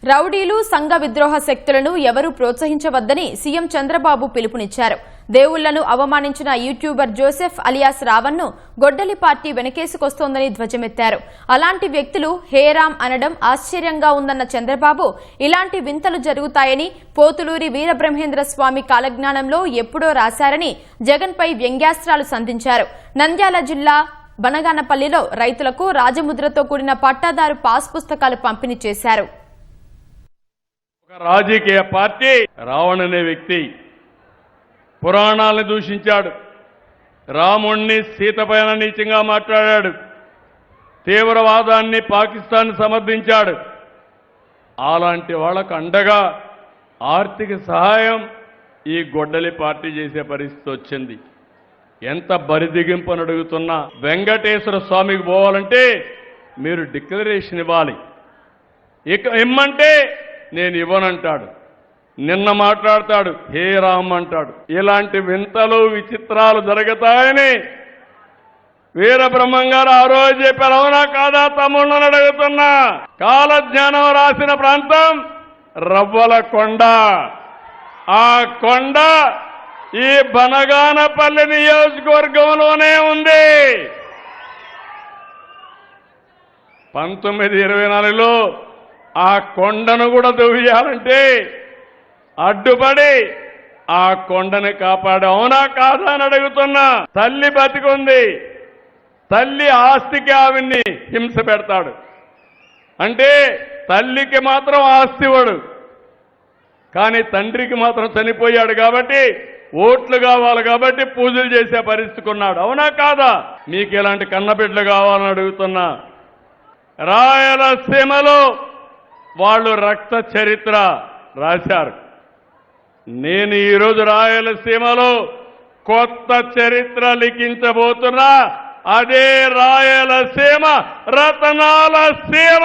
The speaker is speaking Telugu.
రౌడీలు సంఘ విద్రోహ శక్తులను ఎవరూ ప్రోత్సహించవద్దని సీఎం చంద్రబాబు పిలుపునిచ్చారు. దేవుళ్లను అవమానించిన యూట్యూబర్ జోసెఫ్ అలియాస్ రావణ్ను గొడ్డలి పార్టీ వెనకేసుకొస్తోందని ధ్వజమెత్తారు. అలాంటి వ్యక్తులు హేరాం అనడం ఆశ్చర్యంగా ఉందన్న చంద్రబాబు ఇలాంటి వింతలు జరుగుతాయని పోతులూరి వీరబ్రహ్మేంద్ర స్వామి కాలజ్ఞానంలో ఎప్పుడో రాశారని జగన్పై వ్యంగ్యాస్త్రాలు సంధించారు. నంద్యాల జిల్లా బనగానపల్లిలో రైతులకు రాజముద్రతో కూడిన పట్టాదారు పాస్ పుస్తకాలు పంపిణీ చేశారు. ఒక రాజకీయ పార్టీ రావణ్ అనే వ్యక్తి పురాణాలను దూషించాడు. రాముణ్ణి సీతపైన నీచంగా మాట్లాడాడు. తీవ్రవాదాన్ని పాకిస్తాన్ సమర్థించాడు. అలాంటి వాళ్ళకు అండగా ఆర్థిక సహాయం ఈ గొడ్డలి పార్టీ చేసే పరిస్థితి వచ్చింది. ఎంత బరిదిగింపని అడుగుతున్నా వెంకటేశ్వర స్వామికి పోవాలంటే మీరు డిక్లరేషన్ ఇవ్వాలి. ఇక ఇమ్మంటే నేను ఇవ్వనంటాడు. నిన్న మాట్లాడతాడు హే రామ్ అంటాడు. ఇలాంటి వింతలు విచిత్రాలు జరుగుతాయని వీరబ్రహ్మం గారు ఆ రోజు చెప్పారు. అవునా కాదా తమ్ముళ్ళని అడుగుతున్నా. కాలజ్ఞానం రాసిన ప్రాంతం రవ్వల కొండ. ఆ కొండ ఈ బనగానపల్లి నియోజకవర్గంలోనే ఉంది. 1924లో ఆ కొండను కూడా దువ్వేయాలంటే అడ్డుపడి ఆ కొండని కాపాడు. అవునా కాదా అని అడుగుతున్నా. తల్లి బతికుంది. తల్లి ఆస్తికి ఆవిడ్ని హింస పెడతాడు. అంటే తల్లికి మాత్రం ఆస్తి ఇవ్వడు, కానీ తండ్రికి మాత్రం చనిపోయాడు కాబట్టి ఓట్లు కావాలి కాబట్టి పూజలు చేసే పరిస్థితికి ఉన్నాడు. అవునా కాదా? మీకు ఇలాంటి కన్నబిడ్డలు కావాలని అడుగుతున్నా. రాయలసీమలో వాళ్ళు రక్త చరిత్ర రాశారు. నేను ఈరోజు రాయలసీమలో కొత్త చరిత్ర లిఖించబోతున్నా. అదే రాయలసీమ రతనాల సీమ.